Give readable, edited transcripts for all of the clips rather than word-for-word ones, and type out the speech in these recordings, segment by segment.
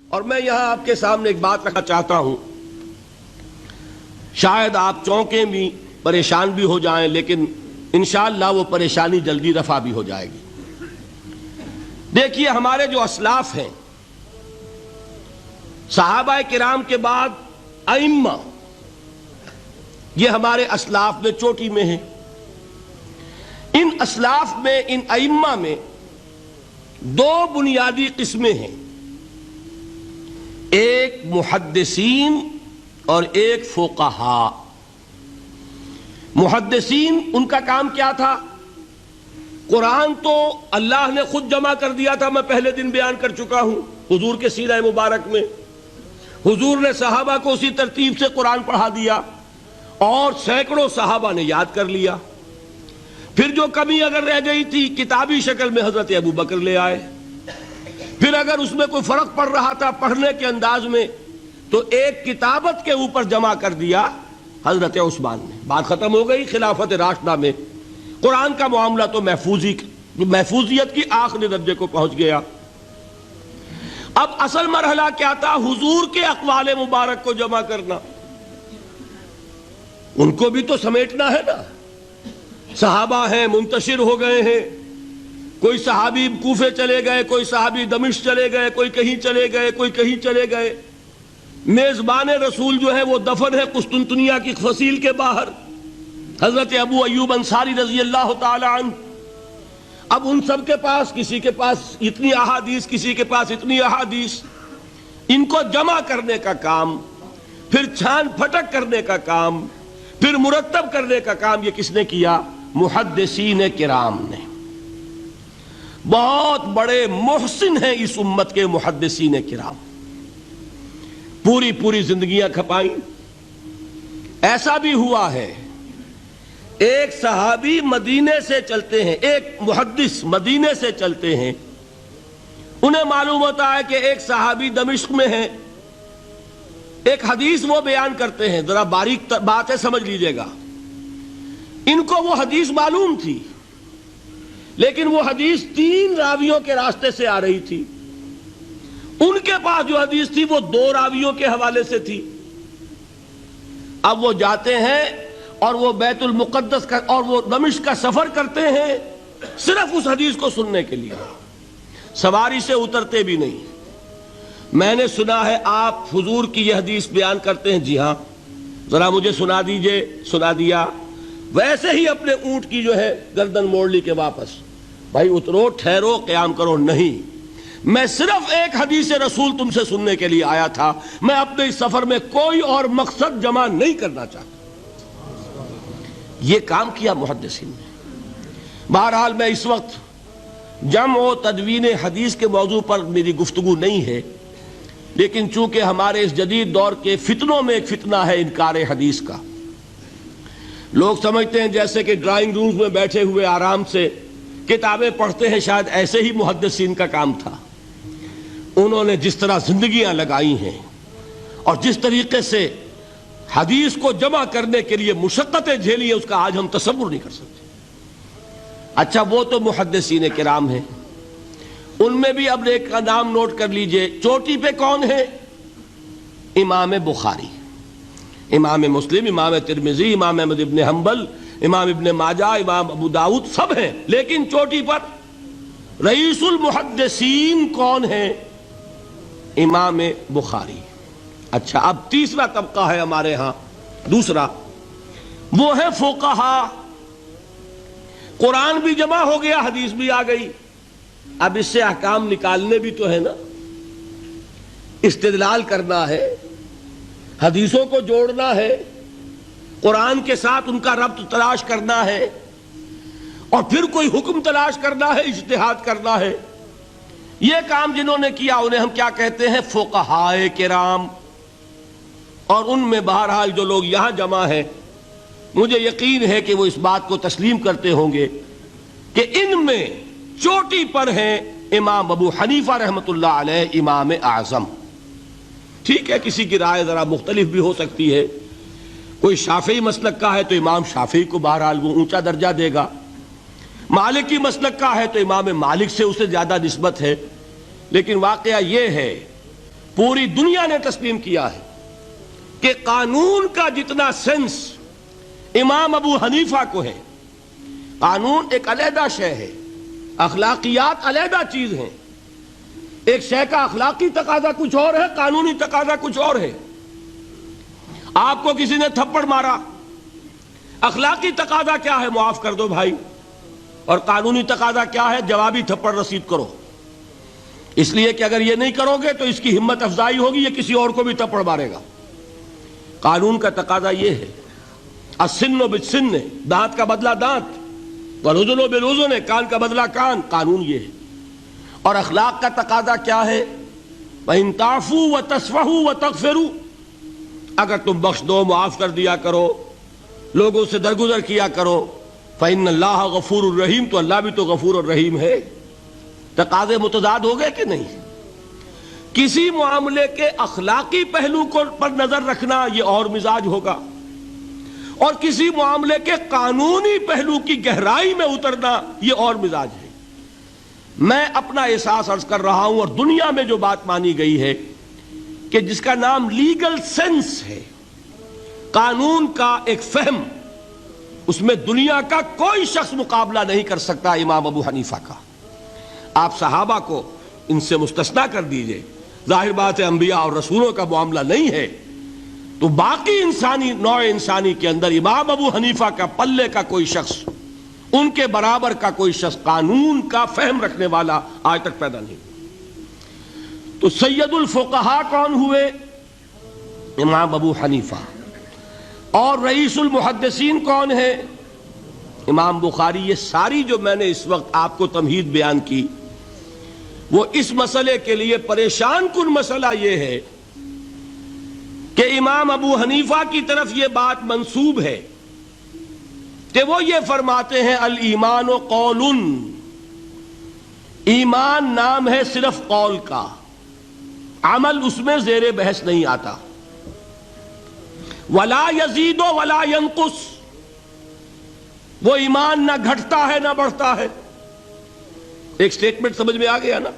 اور میں یہاں آپ کے سامنے ایک بات رکھنا چاہتا ہوں، شاید آپ چونکیں بھی پریشان بھی ہو جائیں، لیکن انشاءاللہ وہ پریشانی جلدی رفع بھی ہو جائے گی۔ دیکھیے، ہمارے جو اسلاف ہیں، صحابہ کرام کے بعد ائمہ، یہ ہمارے اسلاف میں چوٹی میں ہیں۔ ان اسلاف میں، ان ائمہ میں دو بنیادی قسمیں ہیں، ایک محدثین اور ایک فقہاء۔ محدثین، ان کا کام کیا تھا؟ قرآن تو اللہ نے خود جمع کر دیا تھا، میں پہلے دن بیان کر چکا ہوں حضور کے سیرہ مبارک میں۔ حضور نے صحابہ کو اسی ترتیب سے قرآن پڑھا دیا اور سینکڑوں صحابہ نے یاد کر لیا۔ پھر جو کمی اگر رہ گئی تھی، کتابی شکل میں حضرت ابو بکر لے آئے۔ پھر اگر اس میں کوئی فرق پڑ رہا تھا پڑھنے کے انداز میں، تو ایک کتابت کے اوپر جمع کر دیا حضرت عثمان نے۔ بات ختم ہو گئی۔ خلافت راشدہ میں قرآن کا معاملہ تو محفوظیت کی آخری درجے کو پہنچ گیا۔ اب اصل مرحلہ کیا تھا؟ حضور کے اقوال مبارک کو جمع کرنا، ان کو بھی تو سمیٹنا ہے نا۔ صحابہ ہیں، منتشر ہو گئے ہیں، کوئی صحابی کوفے چلے گئے، کوئی صحابی دمشق چلے گئے، کوئی کہیں چلے گئے، کوئی کہیں چلے گئے۔ میزبان رسول جو ہے وہ دفن ہے قسطنطنیہ کی فصیل کے باہر، حضرت ابو ایوب انصاری رضی اللہ تعالی عنہ۔ اب ان سب کے پاس، کسی کے پاس اتنی احادیث، کسی کے پاس اتنی احادیث، ان کو جمع کرنے کا کام، پھر چھان پھٹک کرنے کا کام، پھر مرتب کرنے کا کام، یہ کس نے کیا؟ محدثین کرام نے۔ بہت بڑے محسن ہیں اس امت کے محدثین کرام، پوری زندگیاں کھپائیں۔ ایسا بھی ہوا ہے، ایک صحابی مدینے سے چلتے ہیں، ایک محدث مدینے سے چلتے ہیں، انہیں معلوم ہوتا ہے کہ ایک صحابی دمشق میں ہے، ایک حدیث وہ بیان کرتے ہیں، ذرا باریک بات ہے، سمجھ لیجئے گا۔ ان کو وہ حدیث معلوم تھی، لیکن وہ حدیث 3 راویوں کے راستے سے آ رہی تھی۔ ان کے پاس جو حدیث تھی وہ 2 راویوں کے حوالے سے تھی۔ اب وہ جاتے ہیں اور وہ بیت المقدس کا اور وہ دمشق کا سفر کرتے ہیں صرف اس حدیث کو سننے کے لیے، سواری سے اترتے بھی نہیں۔ میں نے سنا ہے آپ حضور کی یہ حدیث بیان کرتے ہیں، جی ہاں، ذرا مجھے سنا دیجئے۔ سنا دیا، ویسے ہی اپنے اونٹ کی جو ہے گردن موڑ لی کہ واپس، بھائی اترو، ٹھہرو، قیام کرو۔ نہیں، میں صرف ایک حدیث رسول تم سے سننے کے لیے آیا تھا، میں اپنے اس سفر میں کوئی اور مقصد جمع نہیں کرنا چاہتا۔ یہ کام کیا محدثین نے۔ بہرحال میں اس وقت جمع و تدوین حدیث کے موضوع پر میری گفتگو نہیں ہے، لیکن چونکہ ہمارے اس جدید دور کے فتنوں میں ایک فتنہ ہے انکار حدیث کا۔ لوگ سمجھتے ہیں جیسے کہ ڈرائنگ رومز میں بیٹھے ہوئے آرام سے کتابیں پڑھتے ہیں، شاید ایسے ہی محدثین کا کام تھا۔ انہوں نے جس طرح زندگیاں لگائی ہیں اور جس طریقے سے حدیث کو جمع کرنے کے لیے مشقتیں جھیلی ہیں، اس کا آج ہم تصور نہیں کر سکتے۔ اچھا، وہ تو محدثین کرام ہیں، ان میں بھی اب ایک کا نام نوٹ کر لیجئے۔ چوٹی پہ کون ہے؟ امام بخاری، امام مسلم، امام ترمذی، امام احمد ابن حنبل، امام ابن ماجہ، امام ابو داؤد، سب ہیں، لیکن چوٹی پر رئیس المحدثین کون ہے؟ امام بخاری۔ اچھا، اب تیسرا طبقہ ہے ہمارے ہاں، دوسرا، وہ ہے فقہاء۔ قرآن بھی جمع ہو گیا، حدیث بھی آ گئی، اب اس سے احکام نکالنے بھی تو ہے نا، استدلال کرنا ہے، حدیثوں کو جوڑنا ہے، قرآن کے ساتھ ان کا ربط تلاش کرنا ہے، اور پھر کوئی حکم تلاش کرنا ہے، اجتہاد کرنا ہے۔ یہ کام جنہوں نے کیا انہیں ہم کیا کہتے ہیں؟ فقہاء کرام۔ اور ان میں بہرحال جو لوگ یہاں جمع ہیں، مجھے یقین ہے کہ وہ اس بات کو تسلیم کرتے ہوں گے کہ ان میں چوٹی پر ہیں امام ابو حنیفہ رحمۃ اللہ علیہ، امام اعظم۔ ٹھیک ہے، کسی کی رائے ذرا مختلف بھی ہو سکتی ہے، کوئی شافعی مسلک کا ہے تو امام شافعی کو بہرحال وہ اونچا درجہ دے گا، مالکی مسلک کا ہے تو امام مالک سے اسے زیادہ نسبت ہے۔ لیکن واقعہ یہ ہے پوری دنیا نے تسلیم کیا ہے کہ قانون کا جتنا سینس امام ابو حنیفہ کو ہے، قانون ایک علیحدہ شے ہے، اخلاقیات علیحدہ چیز ہیں، ایک شے کا اخلاقی تقاضا کچھ اور ہے، قانونی تقاضا کچھ اور ہے۔ آپ کو کسی نے تھپڑ مارا، اخلاقی تقاضا کیا ہے؟ معاف کر دو بھائی، اور قانونی تقاضا کیا ہے؟ جوابی تھپڑ رسید کرو، اس لیے کہ اگر یہ نہیں کرو گے تو اس کی ہمت افزائی ہوگی، یہ کسی اور کو بھی تھپڑ مارے گا۔ قانون کا تقاضا یہ ہے، السن بالسن، دانت کا بدلہ دانت، والأذن بالأذن، کان کا بدلہ کان، قانون یہ ہے۔ اور اخلاق کا تقاضا کیا ہے؟ وَإِن تَعْفُوا وَتَصْفَحُوا وَتَغْفِرُوا، اگر تم بخش دو، معاف کر دیا کرو، لوگوں سے درگزر کیا کرو، فَإِنَّ اللَّهَ غَفُورٌ الرحیم، تو اللہ بھی تو غفور الرحیم ہے۔ تقاضے متضاد ہو گئے کہ نہیں؟ کسی معاملے کے اخلاقی پہلو پر نظر رکھنا یہ اور مزاج ہوگا، اور کسی معاملے کے قانونی پہلو کی گہرائی میں اترنا یہ اور مزاج ہے۔ میں اپنا احساس عرض کر رہا ہوں، اور دنیا میں جو بات مانی گئی ہے کہ جس کا نام لیگل سینس ہے، قانون کا ایک فہم، اس میں دنیا کا کوئی شخص مقابلہ نہیں کر سکتا امام ابو حنیفہ کا۔ آپ صحابہ کو ان سے مستثنیٰ کر دیجئے، ظاہر بات ہے انبیاء اور رسولوں کا معاملہ نہیں ہے، تو باقی انسانی نوع انسانی کے اندر امام ابو حنیفہ کا پلے کا کوئی شخص، ان کے برابر کا کوئی شخص قانون کا فہم رکھنے والا آج تک پیدا نہیں۔ تو سید الفقہاء کون ہوئے؟ امام ابو حنیفہ۔ اور رئیس المحدثین کون ہے؟ امام بخاری۔ یہ ساری جو میں نے اس وقت آپ کو تمہید بیان کی، وہ اس مسئلے کے لیے پریشان کن مسئلہ یہ ہے کہ امام ابو حنیفہ کی طرف یہ بات منسوب ہے کہ وہ یہ فرماتے ہیں الایمان قول، ایمان نام ہے صرف قول کا، عمل اس میں زیر بحث نہیں آتا۔ ولا یزید ولا ینقص، وہ ایمان نہ گھٹتا ہے نہ بڑھتا ہے۔ ایک سٹیٹمنٹ سمجھ میں آ گیا نا؟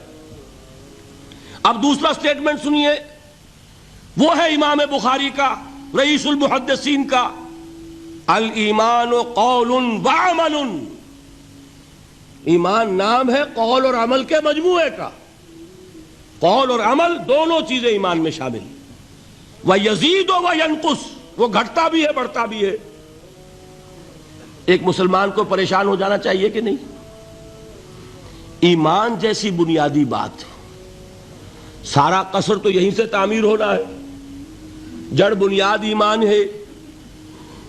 اب دوسرا سٹیٹمنٹ سنیے، وہ ہے امام بخاری کا، رئیس المحدثین کا، الایمان قول وعمل، ایمان نام ہے قول اور عمل کے مجموعے کا، قول اور عمل دونوں چیزیں ایمان میں شامل۔ وَيَزِيدُ وَيَنْقُصُ، وہ گھٹتا بھی ہے بڑھتا بھی ہے۔ ایک مسلمان کو پریشان ہو جانا چاہیے کہ نہیں؟ ایمان جیسی بنیادی بات، سارا قصر تو یہیں سے تعمیر ہونا ہے، جڑ بنیاد ایمان ہے۔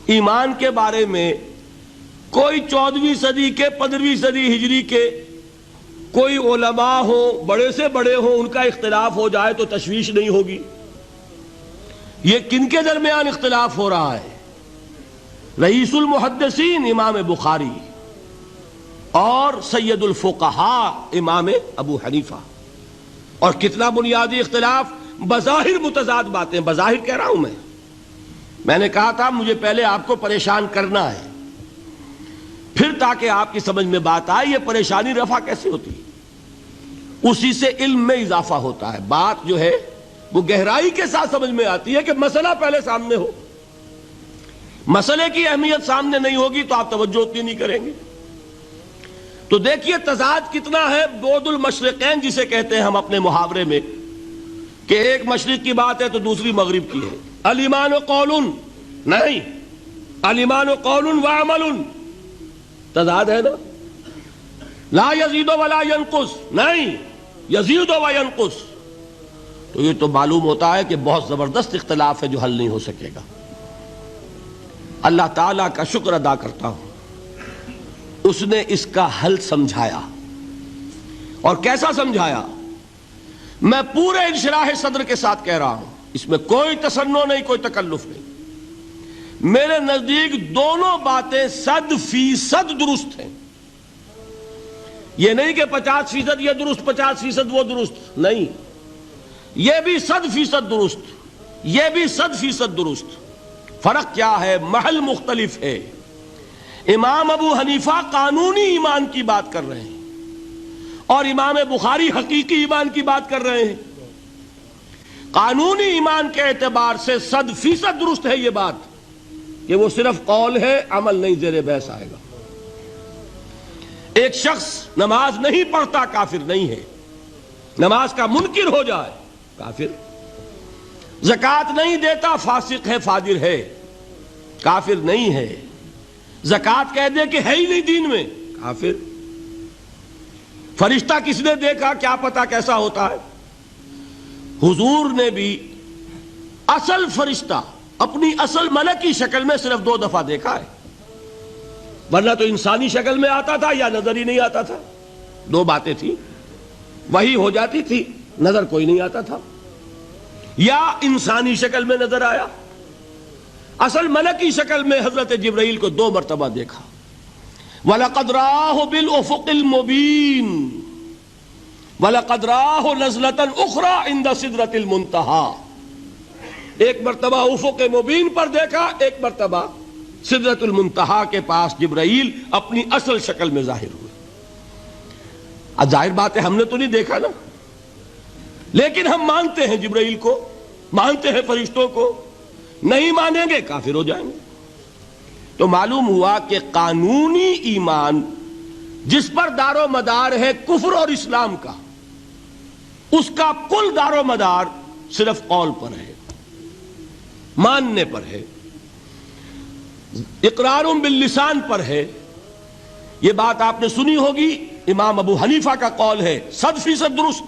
ایمان کے بارے میں کوئی 14ویں صدی کے 15ویں صدی ہجری کے کوئی علماء ہوں، بڑے سے بڑے ہوں، ان کا اختلاف ہو جائے تو تشویش نہیں ہوگی۔ یہ کن کے درمیان اختلاف ہو رہا ہے؟ رئیس المحدثین امام بخاری اور سید الفقہاء امام ابو حنیفہ۔ اور کتنا بنیادی اختلاف، بظاہر متضاد باتیں، بظاہر کہہ رہا ہوں میں نے کہا تھا مجھے پہلے آپ کو پریشان کرنا ہے، پھر تاکہ آپ کی سمجھ میں بات آئے یہ پریشانی رفع کیسے ہوتی ہے، اسی سے علم میں اضافہ ہوتا ہے۔ بات جو ہے وہ گہرائی کے ساتھ سمجھ میں آتی ہے کہ مسئلہ پہلے سامنے ہو۔ مسئلے کی اہمیت سامنے نہیں ہوگی تو آپ توجہ اتنی نہیں کریں گے۔ تو دیکھیے تضاد کتنا ہے، بعد المشرقین جسے کہتے ہیں ہم اپنے محاورے میں، کہ ایک مشرق کی بات ہے تو دوسری مغرب کی ہے۔ الایمان قول، نہیں، الایمان قول وعمل، تضاد ہے نا۔ لا یزید ولا ینقص، نہیں، یزید وینقص، تو یہ تو معلوم ہوتا ہے کہ بہت زبردست اختلاف ہے جو حل نہیں ہو سکے گا۔ اللہ تعالیٰ کا شکر ادا کرتا ہوں، اس نے اس کا حل سمجھایا۔ اور کیسا سمجھایا؟ میں پورے انشراح صدر کے ساتھ کہہ رہا ہوں، اس میں کوئی تصنع نہیں، کوئی تکلف نہیں۔ میرے نزدیک دونوں باتیں 100% درست ہیں۔ یہ نہیں کہ 50% یہ درست 50% وہ درست، نہیں، یہ بھی 100% درست، یہ بھی 100% درست۔ فرق کیا ہے؟ محل مختلف ہے۔ امام ابو حنیفہ قانونی ایمان کی بات کر رہے ہیں اور امام بخاری حقیقی ایمان کی بات کر رہے ہیں۔ قانونی ایمان کے اعتبار سے 100% درست ہے یہ بات کہ وہ صرف قول ہے، عمل نہیں، زیر بحث آئے گا۔ ایک شخص نماز نہیں پڑھتا کافر نہیں ہے، نماز کا منکر ہو جائے کافر، زکوٰۃ نہیں دیتا فاسق ہے، فاجر ہے، کافر نہیں ہے، زکوٰۃ کہہ دے کہ ہے ہی نہیں دین میں، کافر۔ فرشتہ کس نے دیکھا، کیا پتا کیسا ہوتا ہے؟ حضور نے بھی اصل فرشتہ اپنی اصل ملکی شکل میں صرف 2 دفعہ دیکھا ہے، ورنہ تو انسانی شکل میں آتا تھا یا نظر ہی نہیں آتا تھا۔ 2 باتیں تھیں، وہی ہو جاتی تھی، نظر کوئی نہیں آتا تھا، یا انسانی شکل میں نظر آیا۔ اصل ملکی شکل میں حضرت جبرائیل کو 2 مرتبہ دیکھا۔ وَلَقَدْ رَآهُ بِالْأُفُقِ الْمُبِينِ وَلَقَدْ رَآهُ نَزْلَةً أُخْرَى عِنْدَ سِدْرَةِ الْمُنْتَهَى، ایک مرتبہ افق مبین پر دیکھا، ایک مرتبہ سدرۃ المنتہا کے پاس جبرائیل اپنی اصل شکل میں ظاہر ہوئے۔ اب ظاہر بات ہے ہم نے تو نہیں دیکھا نا، لیکن ہم مانتے ہیں جبرائیل کو، مانتے ہیں فرشتوں کو، نہیں مانیں گے کافر ہو جائیں گے۔ تو معلوم ہوا کہ قانونی ایمان جس پر دار و مدار ہے کفر اور اسلام کا، اس کا کل دار و مدار صرف قول پر ہے، ماننے پر ہے، اقرار باللسان پر ہے۔ یہ بات آپ نے سنی ہوگی، امام ابو حنیفہ کا قول ہے 100% درست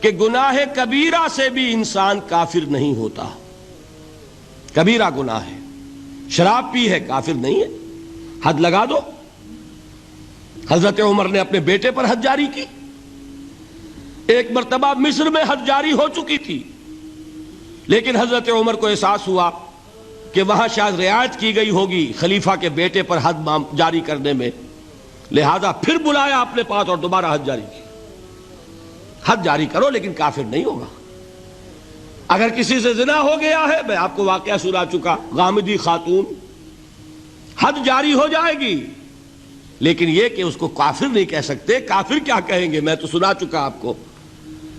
کہ گناہ کبیرہ سے بھی انسان کافر نہیں ہوتا۔ کبیرہ گناہ ہے، شراب پی ہے، کافر نہیں ہے، حد لگا دو۔ حضرت عمر نے اپنے بیٹے پر حد جاری کی، ایک مرتبہ مصر میں حد جاری ہو چکی تھی، لیکن حضرت عمر کو احساس ہوا کہ وہاں شاید رعایت کی گئی ہوگی خلیفہ کے بیٹے پر حد جاری کرنے میں، لہذا پھر بلایا اپنے پاس اور دوبارہ حد جاری کی۔ حد جاری کرو لیکن کافر نہیں ہوگا۔ اگر کسی سے زنا ہو گیا ہے، میں آپ کو واقعہ سنا چکا، غامدی خاتون، حد جاری ہو جائے گی، لیکن یہ کہ اس کو کافر نہیں کہہ سکتے۔ کافر کیا کہیں گے؟ میں تو سنا چکا آپ کو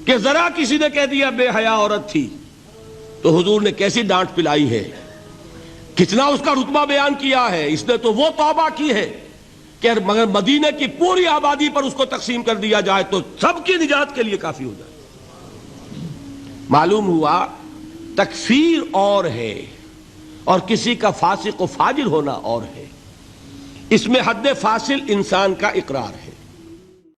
کہ ذرا کسی نے کہہ دیا بے حیا عورت تھی تو حضور نے کیسی ڈانٹ پلائی ہے، کتنا اس کا رتبہ بیان کیا ہے۔ اس نے تو وہ توبہ کی ہے کہ مگر مدینے کی پوری آبادی پر اس کو تقسیم کر دیا جائے تو سب کی نجات کے لیے کافی ہو جائے۔ معلوم ہوا تکفیر اور ہے اور کسی کا فاسق و فاجر ہونا اور ہے، اس میں حد فاصل انسان کا اقرار ہے۔